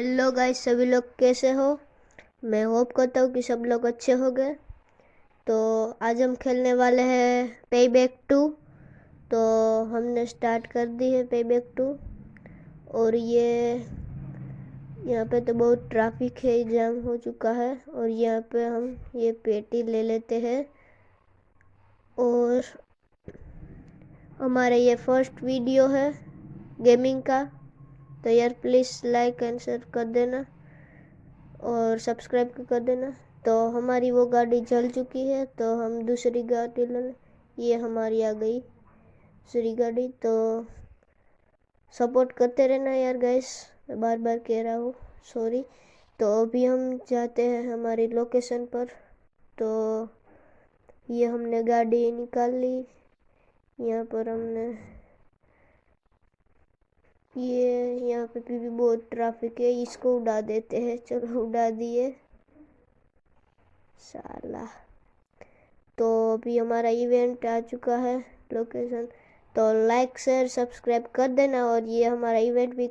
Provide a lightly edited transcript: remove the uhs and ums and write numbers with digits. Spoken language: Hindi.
हेलो गाइस, सभी लोग कैसे हो। मैं होप करता हूँ कि सब लोग अच्छे होंगे। तो आज हम खेलने वाले हैं पे बैक 2। तो हमने स्टार्ट कर दी है पे बैक 2। और ये यहाँ पे तो बहुत ट्रैफिक है, जाम हो चुका है। और यहाँ पे हम ये पेटी ले लेते हैं। और हमारा ये फर्स्ट वीडियो है गेमिंग का, तो यार प्लीज़ लाइक एंड शेयर कर देना और सब्सक्राइब कर देना। तो हमारी वो गाड़ी जल चुकी है, तो हम दूसरी गाड़ी लेने, ये हमारी आ गई दूसरी गाड़ी। तो सपोर्ट करते रहना यार गाइस, मैं बार बार कह रहा हूँ, सॉरी। तो अभी हम जाते हैं हमारी लोकेशन पर। तो ये हमने गाड़ी निकाल ली। यहाँ पर हमने ये यहाँ पे भी बहुत ट्रैफिक है, इसको उड़ा देते हैं। चलो उड़ा दिए साला। तो अभी हमारा इवेंट आ चुका है लोकेशन। तो लाइक शेयर सब्सक्राइब कर देना। और ये हमारा इवेंट भी